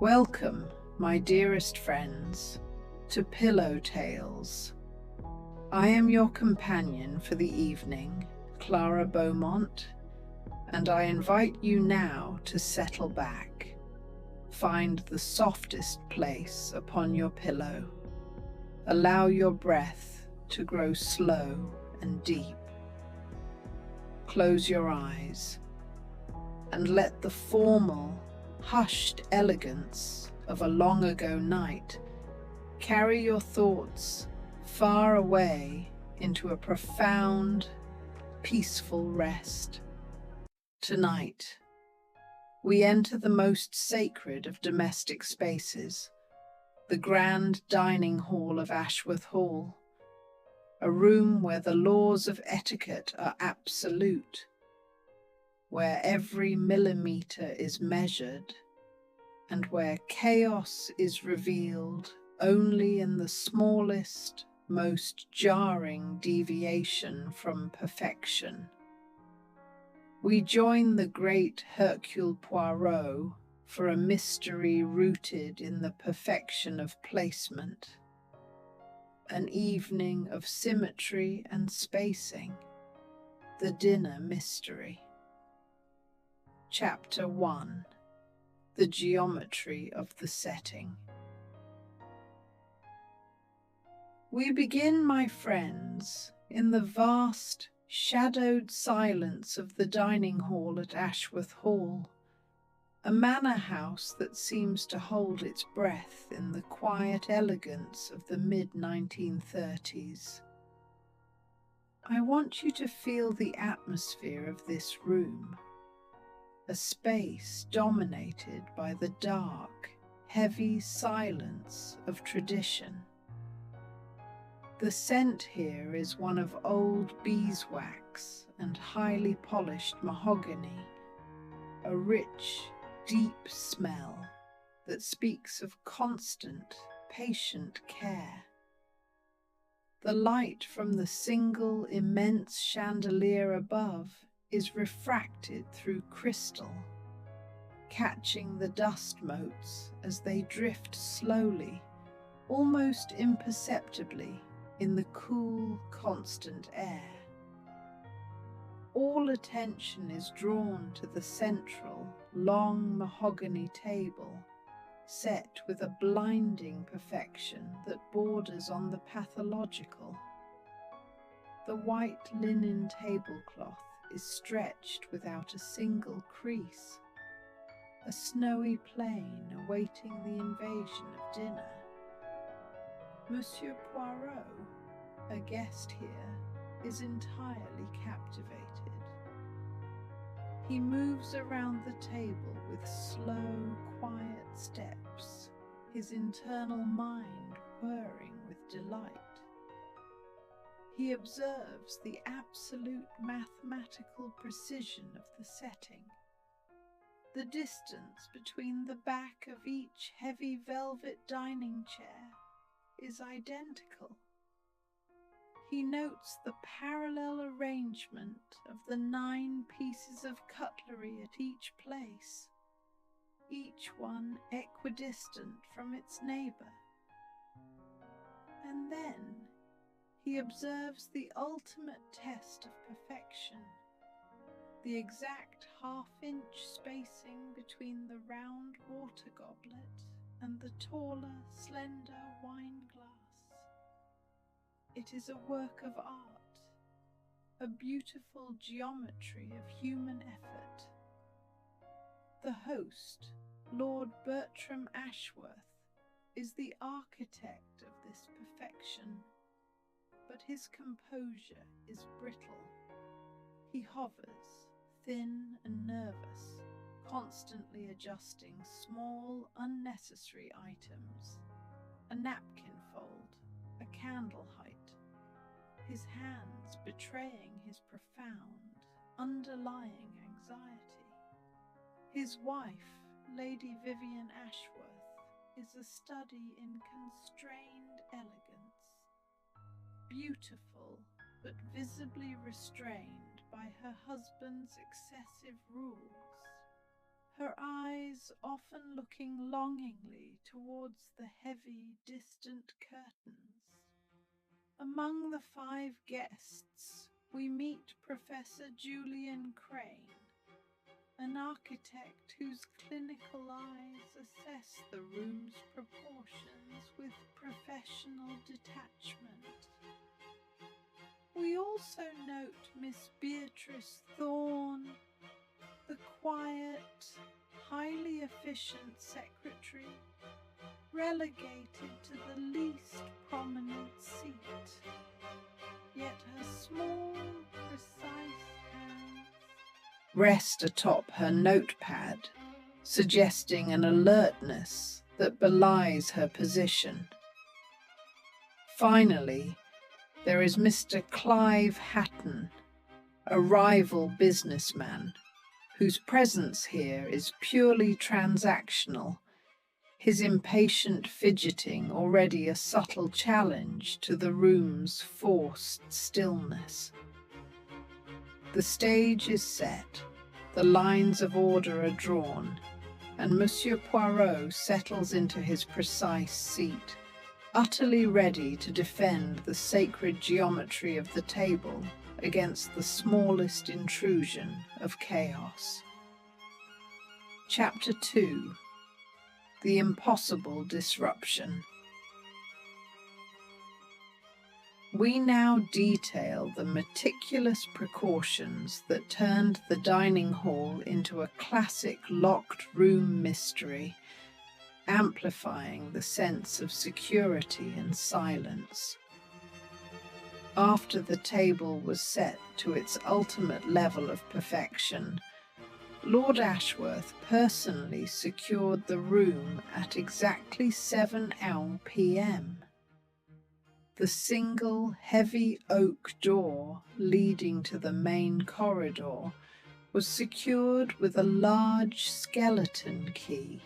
Welcome, my dearest friends, to Pillow Tales. I am your companion for the evening, Clara Beaumont, and I invite you now to settle back. Find the softest place upon your pillow. Allow your breath to grow slow and deep. Close your eyes and let the formal, hushed elegance of a long ago night carry your thoughts far away into a profound, peaceful rest. Tonight, we enter the most sacred of domestic spaces, the grand dining hall of Ashworth Hall, a room where the laws of etiquette are absolute, where every millimeter is measured, and where chaos is revealed only in the smallest, most jarring deviation from perfection. We join the great Hercule Poirot for a mystery rooted in the perfection of placement, an evening of symmetry and spacing, the dinner mystery. Chapter 1: The Geometry of the Setting. We begin, my friends, in the vast, shadowed silence of the dining hall at Ashworth Hall, a manor house that seems to hold its breath in the quiet elegance of the mid-1930s. I want you to feel the atmosphere of this room, a space dominated by the dark, heavy silence of tradition. The scent here is one of old beeswax and highly polished mahogany, a rich, deep smell that speaks of constant, patient care. The light from the single immense chandelier above is refracted through crystal, catching the dust motes as they drift slowly, almost imperceptibly, in the cool, constant air. All attention is drawn to the central, long mahogany table, set with a blinding perfection that borders on the pathological. The white linen tablecloth is stretched without a single crease, a snowy plain awaiting the invasion of dinner. Monsieur Poirot, a guest here, is entirely captivated. He moves around the table with slow, quiet steps, his internal mind whirring with delight. He observes the absolute mathematical precision of the setting. The distance between the back of each heavy velvet dining chair is identical. He notes the parallel arrangement of the 9 pieces of cutlery at each place, each one equidistant from its neighbour. And then he observes the ultimate test of perfection, the exact half-inch spacing between the round water goblet and the taller, slender wine glass. It is a work of art, a beautiful geometry of human effort. The host, Lord Ashworth, is the architect of this perfection, but his composure is brittle. He hovers, thin and nervous, constantly adjusting small, unnecessary items, a napkin fold, a candle height, his hands betraying his profound, underlying anxiety. His wife, Lady Vivian Ashworth, is a study in constrained elegance, beautiful but visibly restrained by her husband's excessive rules. her eyes often looking longingly towards the heavy, distant curtains. Among the 5 guests, we meet Professor Julian Crane, an architect whose clinical eyes assess the room's proportions with professional detachment. We also note Miss Beatrice Thorne, the quiet, highly efficient secretary, relegated to the least prominent seat, yet her small, precise hands rest atop her notepad, suggesting an alertness that belies her position. Finally, there is Mr. Clive Hatton, a rival businessman, whose presence here is purely transactional, his impatient fidgeting already a subtle challenge to the room's forced stillness. The stage is set, the lines of order are drawn, and Monsieur Poirot settles into his precise seat, utterly ready to defend the sacred geometry of the table against the smallest intrusion of chaos. Chapter 2: The Impossible Disruption. We now detail the meticulous precautions that turned the dining hall into a classic locked room mystery, amplifying the sense of security and silence. After the table was set to its ultimate level of perfection, Lord Ashworth personally secured the room at exactly 7 p.m. The single heavy oak door leading to the main corridor was secured with a large skeleton key,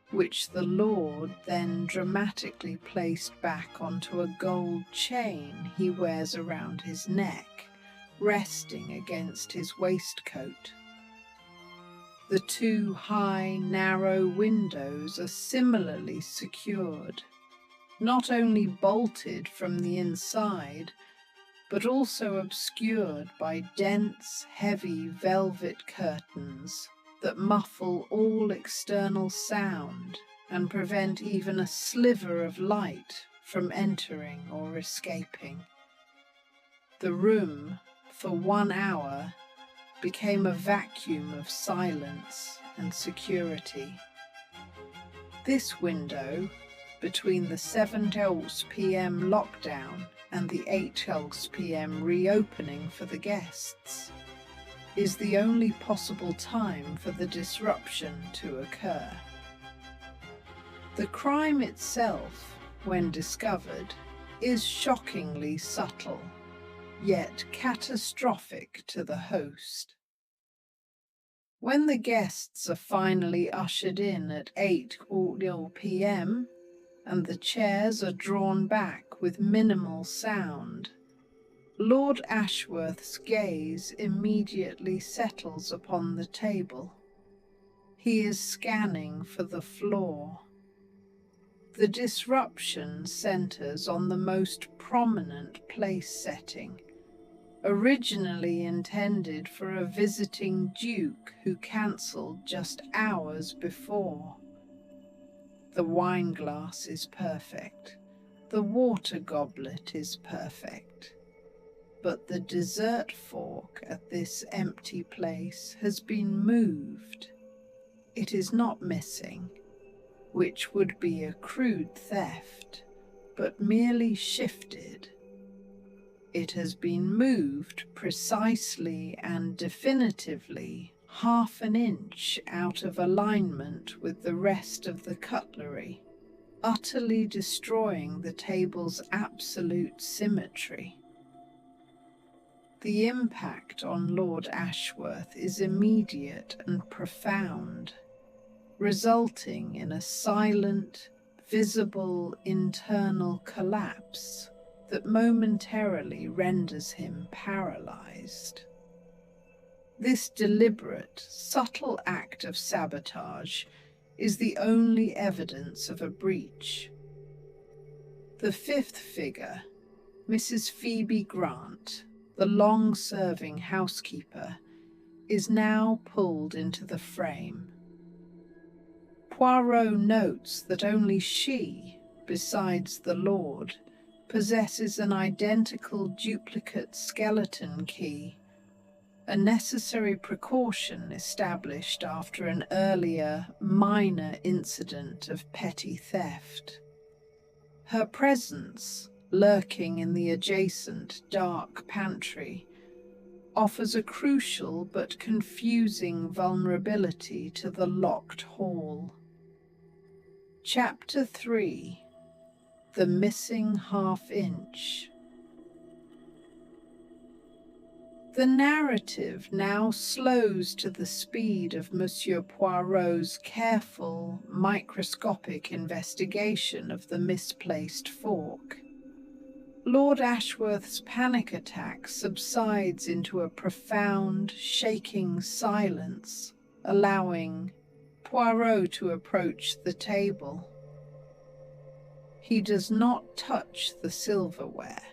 which the Lord then dramatically placed back onto a gold chain he wears around his neck, resting against his waistcoat. The 2 high, narrow windows are similarly secured, not only bolted from the inside, but also obscured by dense, heavy velvet curtains that muffle all external sound and prevent even a sliver of light from entering or escaping. The room, for 1 hour, became a vacuum of silence and security. This window, between the 7 p.m. lockdown and the 8 p.m. reopening for the guests, is the only possible time for the disruption to occur. The crime itself, when discovered, is shockingly subtle, yet catastrophic to the host. When the guests are finally ushered in at 8 p.m. and the chairs are drawn back with minimal sound, Lord Ashworth's gaze immediately settles upon the table. He is scanning for the flaw. The disruption centers on the most prominent place setting, originally intended for a visiting duke who cancelled just hours before. The wine glass is perfect. The water goblet is perfect. But the dessert fork at this empty place has been moved. It is not missing, which would be a crude theft, but merely shifted. It has been moved precisely and definitively half an inch out of alignment with the rest of the cutlery, utterly destroying the table's absolute symmetry. The impact on Lord Ashworth is immediate and profound, resulting in a silent, visible internal collapse that momentarily renders him paralyzed. This deliberate, subtle act of sabotage is the only evidence of a breach. The fifth figure, Mrs. Phoebe Grant, the long-serving housekeeper, is now pulled into the frame. Poirot notes that only she, besides the Lord, possesses an identical duplicate skeleton key, a necessary precaution established after an earlier, minor incident of petty theft. Her presence, lurking in the adjacent dark pantry, offers a crucial but confusing vulnerability to the locked hall. Chapter 3: The Missing Half-Inch. The narrative now slows to the speed of Monsieur Poirot's careful, microscopic investigation of the misplaced fork. Lord Ashworth's panic attack subsides into a profound, shaking silence, allowing Poirot to approach the table. He does not touch the silverware.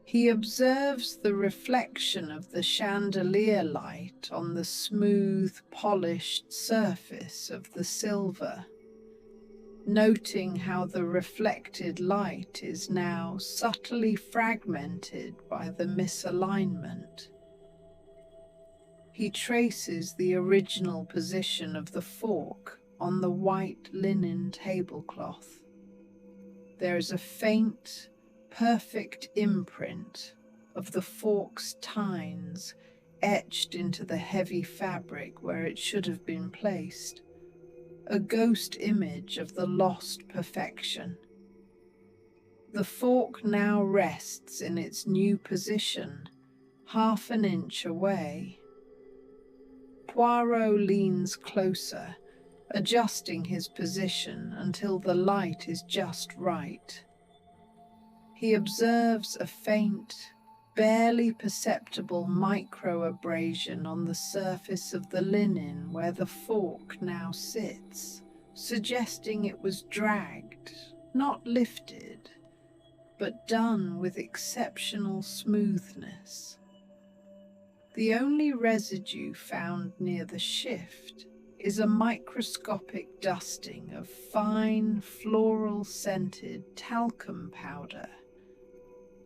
He observes the reflection of the chandelier light on the smooth, polished surface of the silver, noting how the reflected light is now subtly fragmented by the misalignment. He traces the original position of the fork on the white linen tablecloth. There is a faint, perfect imprint of the fork's tines etched into the heavy fabric where it should have been placed, a ghost image of the lost perfection. The fork now rests in its new position, half an inch away. Poirot leans closer, adjusting his position until the light is just right. He observes a faint, barely perceptible micro-abrasion on the surface of the linen where the fork now sits, suggesting it was dragged, not lifted, but done with exceptional smoothness. The only residue found near the shift is a microscopic dusting of fine, floral-scented talcum powder,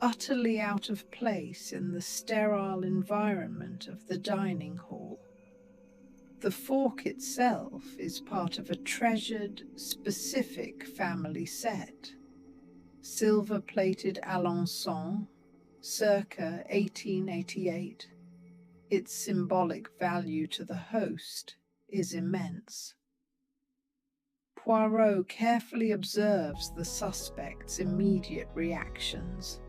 utterly out of place in the sterile environment of the dining hall. The fork itself is part of a treasured, specific family set. Silver-plated Alençon, circa 1888. Its symbolic value to the host is immense. Poirot carefully observes the suspect's immediate reactions.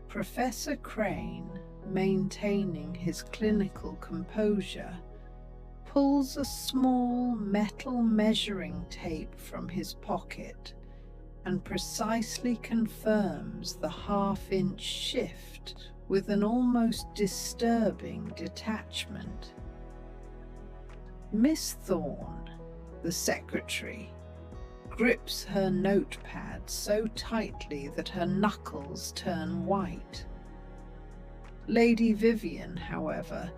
Professor Crane, maintaining his clinical composure, pulls a small metal measuring tape from his pocket and precisely confirms the half-inch shift with an almost disturbing detachment. Miss Thorne, the secretary, grips her notepad so tightly that her knuckles turn white. Lady Vivian, however,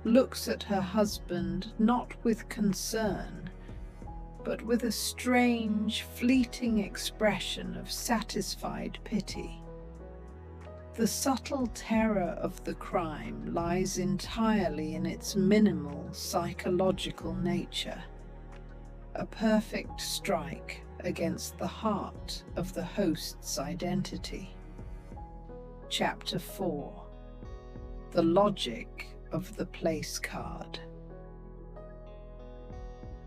looks at her husband not with concern, but with a strange, fleeting expression of satisfied pity. The subtle terror of the crime lies entirely in its minimal psychological nature, a perfect strike against the heart of the host's identity. Chapter 4: The Logic of the Place Card.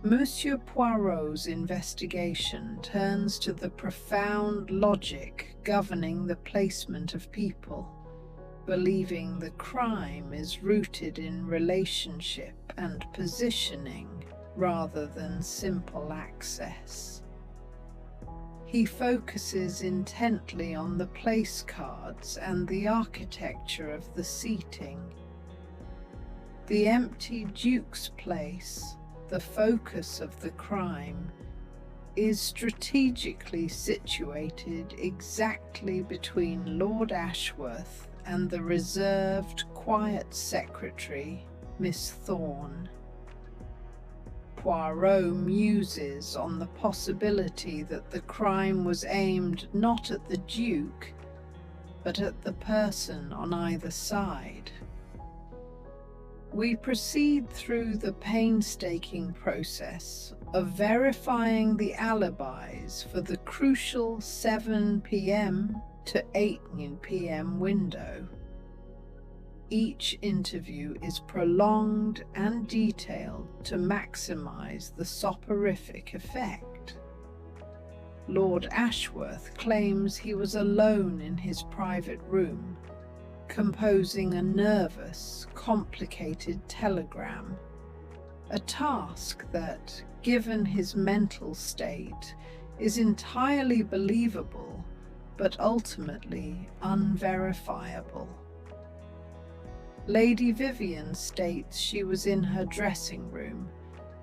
Monsieur Poirot's investigation turns to the profound logic governing the placement of people, believing the crime is rooted in relationship and positioning rather than simple access. He focuses intently on the place cards and the architecture of the seating. The empty Duke's place, the focus of the crime, is strategically situated exactly between Lord Ashworth and the reserved, quiet secretary, Miss Thorne. Poirot muses on the possibility that the crime was aimed not at the Duke, but at the person on either side. We proceed through the painstaking process of verifying the alibis for the crucial 7 p.m. to 18 p.m. window. Each interview is prolonged and detailed to maximize the soporific effect. Lord Ashworth claims he was alone in his private room, composing a nervous, complicated telegram, a task that, given his mental state, is entirely believable but ultimately unverifiable. Lady Vivian states she was in her dressing room,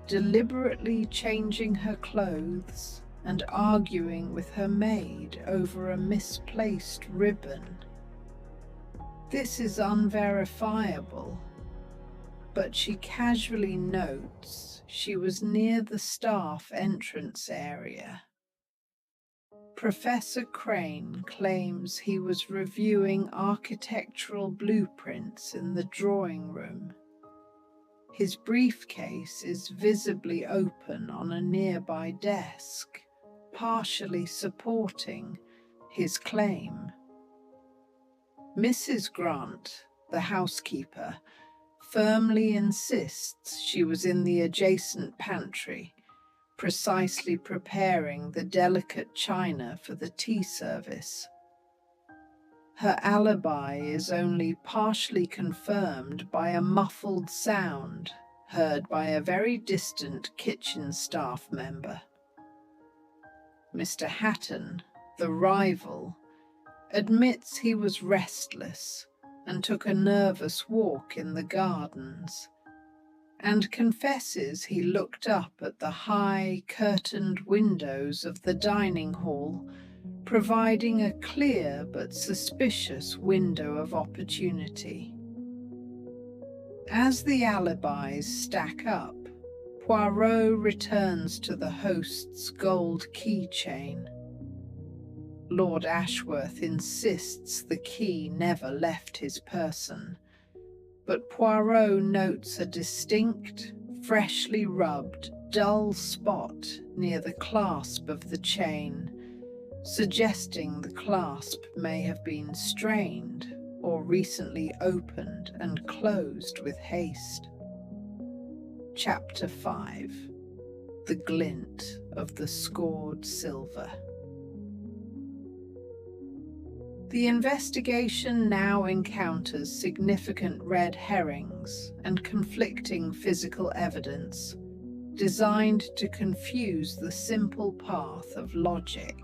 deliberately changing her clothes and arguing with her maid over a misplaced ribbon. This is unverifiable, but she casually notes she was near the staff entrance area. Professor Crane claims he was reviewing architectural blueprints in the drawing room. His briefcase is visibly open on a nearby desk, partially supporting his claim. Mrs. Grant, the housekeeper, firmly insists she was in the adjacent pantry, precisely preparing the delicate china for the tea service. Her alibi is only partially confirmed by a muffled sound heard by a very distant kitchen staff member. Mr. Hatton, the rival, admits he was restless and took a nervous walk in the gardens, and confesses he looked up at the high curtained windows of the dining hall, providing a clear but suspicious window of opportunity. As the alibis stack up, Poirot returns to the host's gold keychain. Lord Ashworth insists the key never left his person, but Poirot notes a distinct, freshly rubbed, dull spot near the clasp of the chain, suggesting the clasp may have been strained or recently opened and closed with haste. Chapter 5. The glint of the scored silver. The investigation now encounters significant red herrings and conflicting physical evidence, designed to confuse the simple path of logic.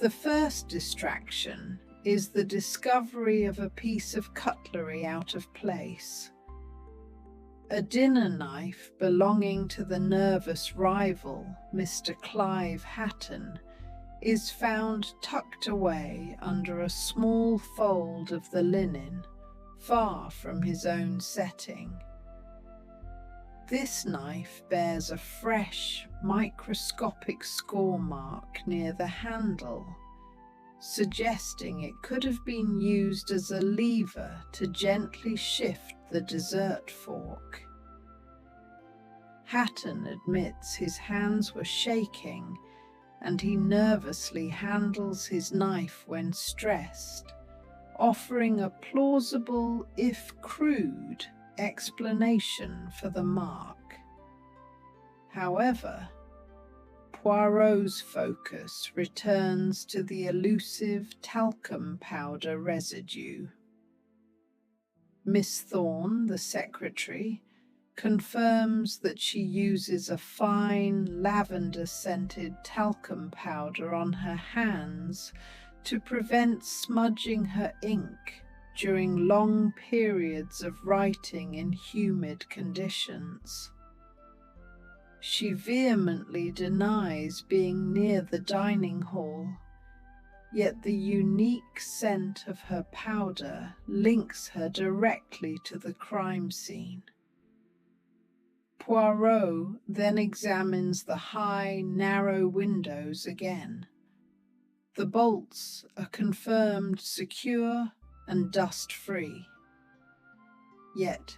The first distraction is the discovery of a piece of cutlery out of place. A dinner knife belonging to the nervous rival, Mr. Clive Hatton, is found tucked away under a small fold of the linen, far from his own setting. This knife bears a fresh, microscopic score mark near the handle, suggesting it could have been used as a lever to gently shift the dessert fork. Hatton admits his hands were shaking, and he nervously handles his knife when stressed, offering a plausible, if crude, explanation for the mark. However, Poirot's focus returns to the elusive talcum powder residue. Miss Thorne, the secretary, confirms that she uses a fine lavender-scented talcum powder on her hands to prevent smudging her ink during long periods of writing in humid conditions. She vehemently denies being near the dining hall, yet the unique scent of her powder links her directly to the crime scene. Poirot then examines the high, narrow windows again. The bolts are confirmed secure and dust-free. Yet,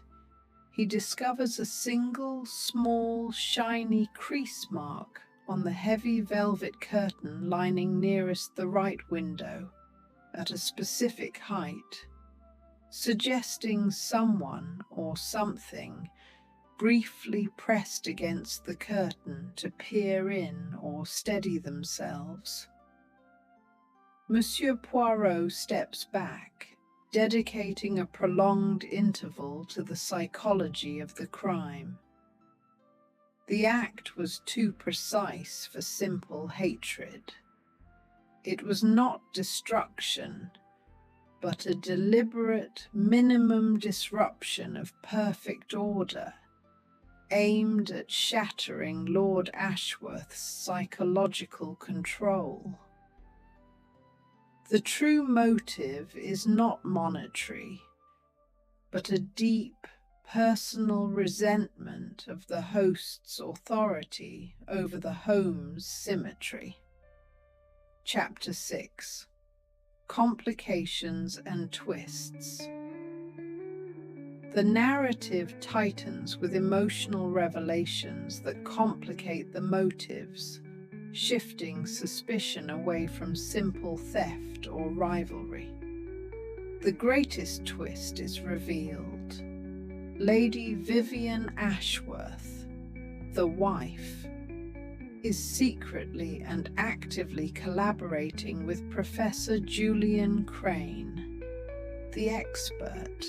he discovers a single, small, shiny crease mark on the heavy velvet curtain lining nearest the right window at a specific height, suggesting someone or something briefly pressed against the curtain to peer in or steady themselves. Monsieur Poirot steps back, dedicating a prolonged interval to the psychology of the crime. The act was too precise for simple hatred. It was not destruction, but a deliberate minimum disruption of perfect order, aimed at shattering Lord Ashworth's psychological control. The true motive is not monetary, but a deep, personal resentment of the host's authority over the home's symmetry. Chapter 6. Complications and Twists. The narrative tightens with emotional revelations that complicate the motives, shifting suspicion away from simple theft or rivalry. The greatest twist is revealed. Lady Vivian Ashworth, the wife, is secretly and actively collaborating with Professor Julian Crane, the expert.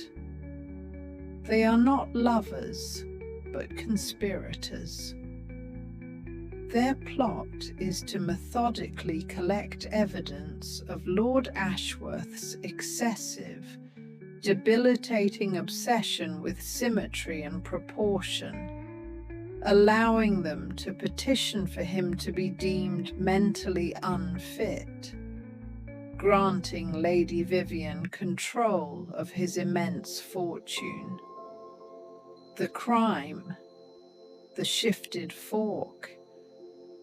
They are not lovers, but conspirators. Their plot is to methodically collect evidence of Lord Ashworth's excessive, debilitating obsession with symmetry and proportion, allowing them to petition for him to be deemed mentally unfit, granting Lady Vivian control of his immense fortune. The crime, the shifted fork,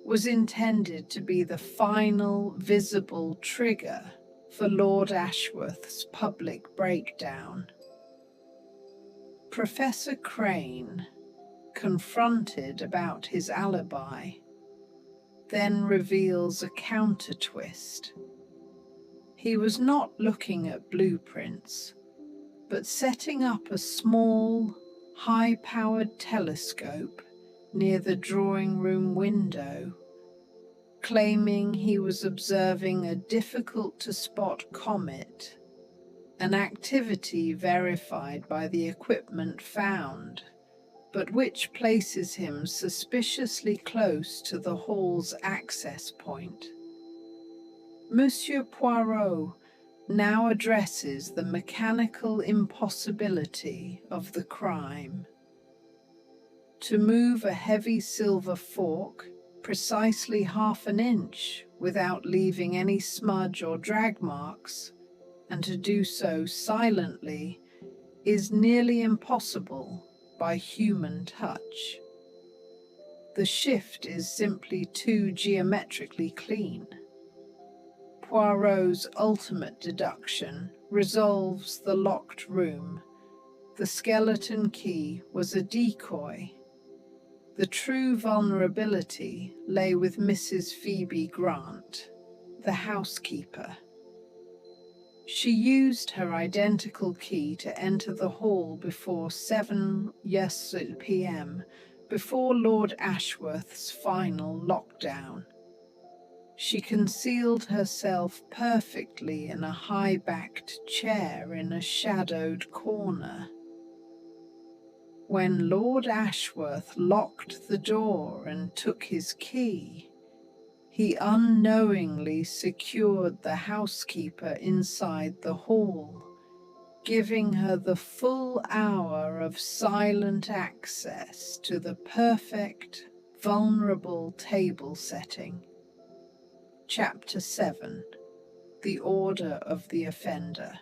was intended to be the final visible trigger for Lord Ashworth's public breakdown. Professor Crane, confronted about his alibi, then reveals a counter-twist. He was not looking at blueprints, but setting up a small, high-powered telescope near the drawing room window, claiming he was observing a difficult-to-spot comet, an activity verified by the equipment found, but which places him suspiciously close to the hall's access point. Monsieur Poirot now addresses the mechanical impossibility of the crime. To move a heavy silver fork precisely half an inch without leaving any smudge or drag marks, and to do so silently, is nearly impossible by human touch. The shift is simply too geometrically clean. Poirot's ultimate deduction resolves the locked room. The skeleton key was a decoy. The true vulnerability lay with Mrs. Phoebe Grant, the housekeeper. She used her identical key to enter the hall before 7 p.m., before Lord Ashworth's final lockdown. She concealed herself perfectly in a high-backed chair in a shadowed corner. When Lord Ashworth locked the door and took his key, he unknowingly secured the housekeeper inside the hall, giving her the full hour of silent access to the perfect, vulnerable table setting. Chapter 7. The Order of the Offender.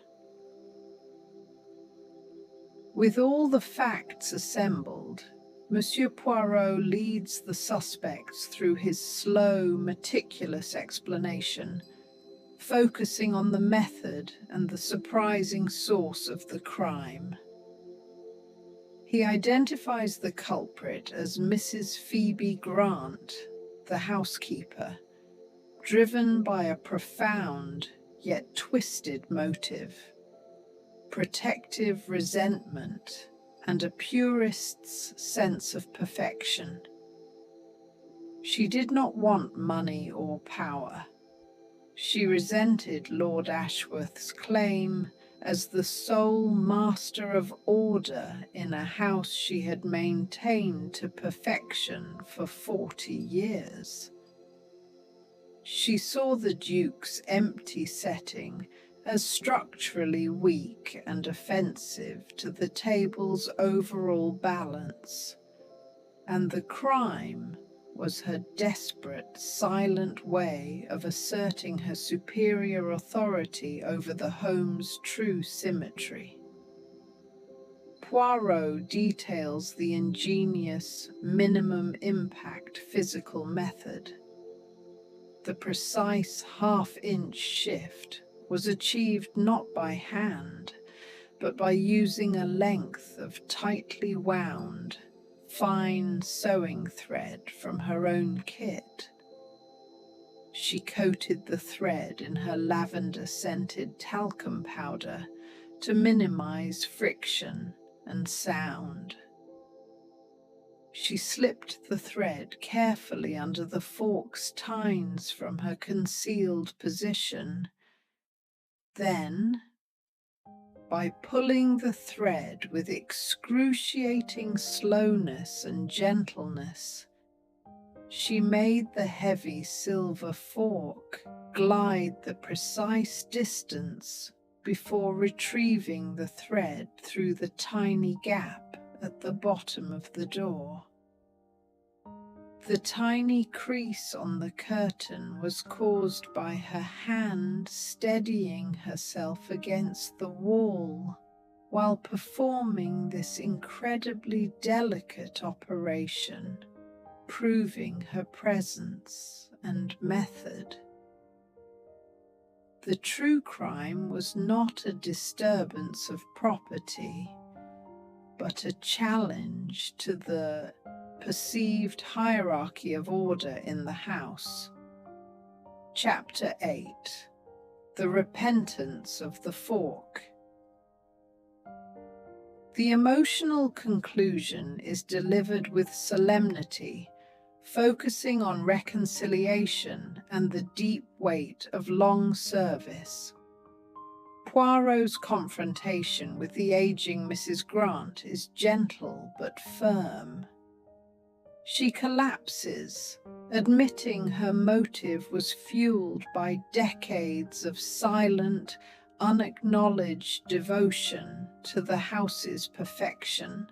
With all the facts assembled, Monsieur Poirot leads the suspects through his slow, meticulous explanation, focusing on the method and the surprising source of the crime. He identifies the culprit as Mrs. Phoebe Grant, the housekeeper, driven by a profound yet twisted motive: protective resentment and a purist's sense of perfection. She did not want money or power. She resented Lord Ashworth's claim as the sole master of order in a house she had maintained to perfection for 40 years. She saw the Duke's empty setting as structurally weak and offensive to the table's overall balance, and the crime was her desperate, silent way of asserting her superior authority over the home's true symmetry. Poirot details the ingenious, minimum impact physical method. The precise half-inch shift was achieved not by hand, but by using a length of tightly wound, fine sewing thread from her own kit. She coated the thread in her lavender-scented talcum powder to minimize friction and sound. She slipped the thread carefully under the fork's tines from her concealed position. Then, by pulling the thread with excruciating slowness and gentleness, she made the heavy silver fork glide the precise distance before retrieving the thread through the tiny gap at the bottom of the door. The tiny crease on the curtain was caused by her hand steadying herself against the wall while performing this incredibly delicate operation, proving her presence and method. The true crime was not a disturbance of property, but a challenge to the perceived hierarchy of order in the house. Chapter 8. The Repentance of the Fork. The emotional conclusion is delivered with solemnity, focusing on reconciliation and the deep weight of long service. Poirot's confrontation with the aging Mrs. Grant is gentle but firm. She collapses, admitting her motive was fueled by decades of silent, unacknowledged devotion to the house's perfection,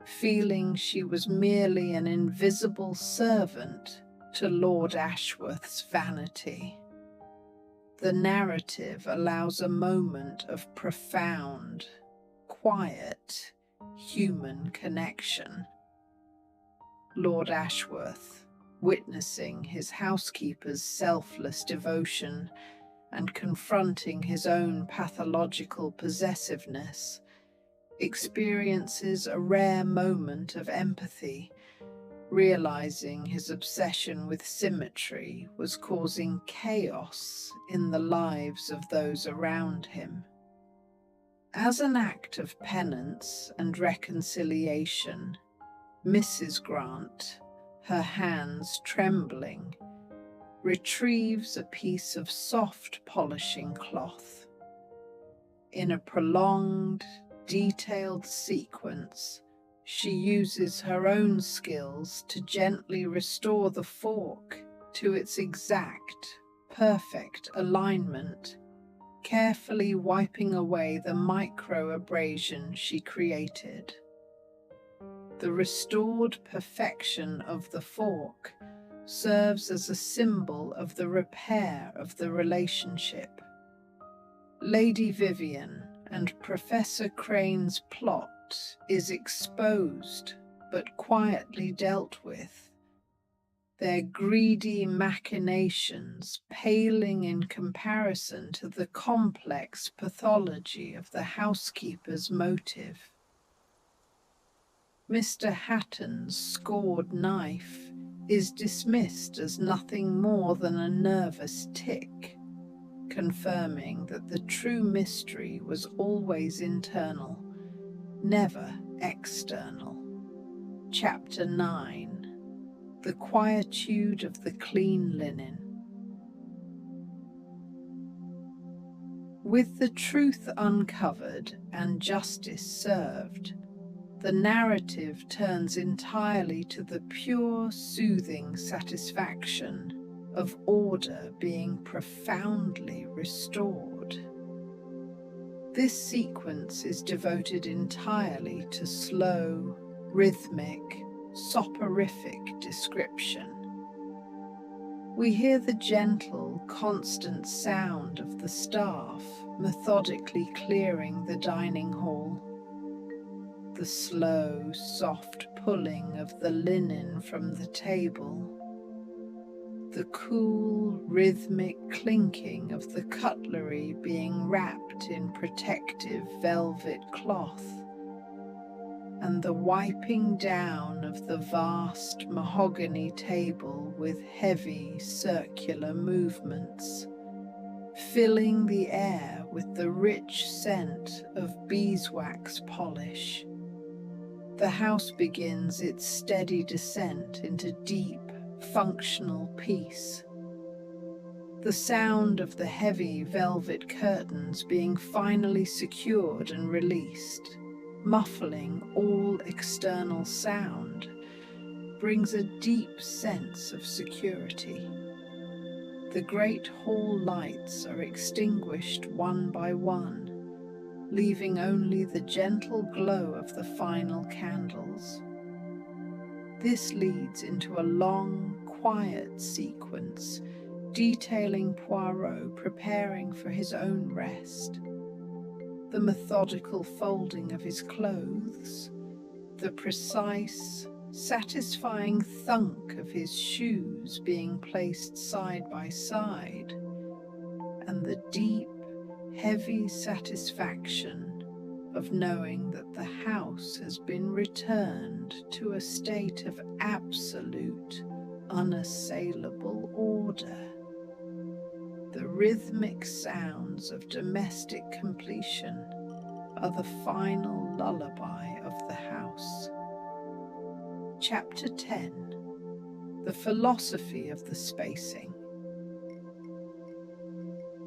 feeling she was merely an invisible servant to Lord Ashworth's vanity. The narrative allows a moment of profound, quiet, human connection. Lord Ashworth, witnessing his housekeeper's selfless devotion and confronting his own pathological possessiveness, experiences a rare moment of empathy, realizing his obsession with symmetry was causing chaos in the lives of those around him. As an act of penance and reconciliation, Mrs. Grant, her hands trembling, retrieves a piece of soft polishing cloth. In a prolonged, detailed sequence, she uses her own skills to gently restore the fork to its exact, perfect alignment, carefully wiping away the micro-abrasion she created. The restored perfection of the fork serves as a symbol of the repair of the relationship. Lady Vivian and Professor Crane's plot is exposed but quietly dealt with, their greedy machinations paling in comparison to the complex pathology of the housekeeper's motive. Mr. Hatton's scored knife is dismissed as nothing more than a nervous tic, confirming that the true mystery was always internal, never external. Chapter 9. The Quietude of the Clean Linen. With the truth uncovered and justice served, the narrative turns entirely to the pure, soothing satisfaction of order being profoundly restored. This sequence is devoted entirely to slow, rhythmic, soporific description. We hear the gentle, constant sound of the staff methodically clearing the dining hall, the slow, soft pulling of the linen from the table, the cool, rhythmic clinking of the cutlery being wrapped in protective velvet cloth, and the wiping down of the vast mahogany table with heavy circular movements, filling the air with the rich scent of beeswax polish. The house begins its steady descent into deep, functional peace. The sound of the heavy velvet curtains being finally secured and released, muffling all external sound, brings a deep sense of security. The great hall lights are extinguished one by one, leaving only the gentle glow of the final candles. This leads into a long, quiet sequence detailing Poirot preparing for his own rest. The methodical folding of his clothes, the precise, satisfying thunk of his shoes being placed side by side, and the deep, heavy satisfaction of knowing that the house has been returned to a state of absolute, unassailable order. The rhythmic sounds of domestic completion are the final lullaby of the house. Chapter 10. The Philosophy of the Spacing.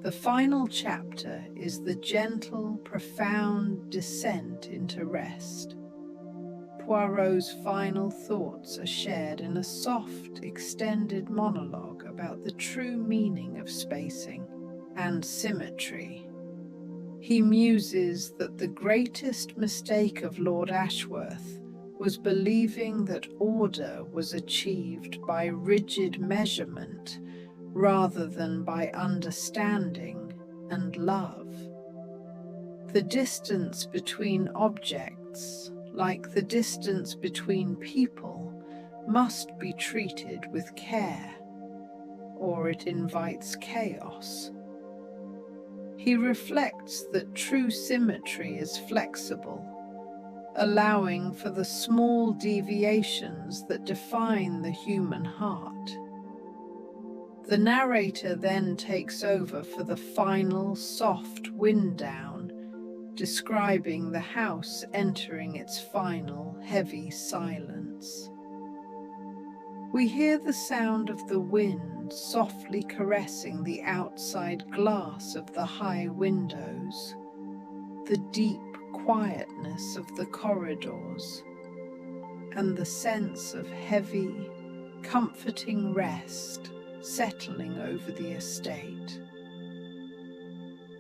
The final chapter is the gentle, profound descent into rest. Poirot's final thoughts are shared in a soft, extended monologue about the true meaning of spacing and symmetry. He muses that the greatest mistake of Lord Ashworth was believing that order was achieved by rigid measurement rather than by understanding and love. The distance between objects, like the distance between people, must be treated with care, or it invites chaos. He reflects that true symmetry is flexible, allowing for the small deviations that define the human heart. The narrator then takes over for the final soft wind down, describing the house entering its final heavy silence. We hear the sound of the wind softly caressing the outside glass of the high windows, the deep quietness of the corridors, and the sense of heavy, comforting rest settling over the estate.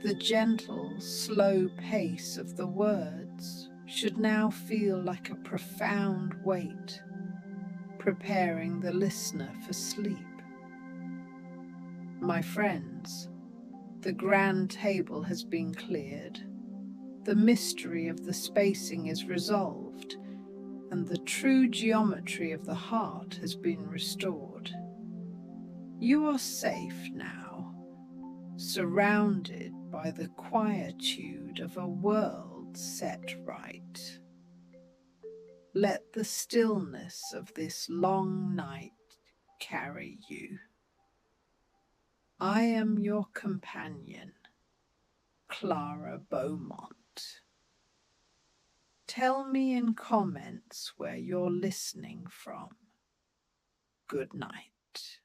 The gentle, slow pace of the words should now feel like a profound weight, preparing the listener for sleep. My friends, the grand table has been cleared, the mystery of the spacing is resolved, and the true geometry of the heart has been restored. You are safe now, surrounded by the quietude of a world set right. Let the stillness of this long night carry you. I am your companion, Clara Beaumont. Tell me in comments where you're listening from. Good night.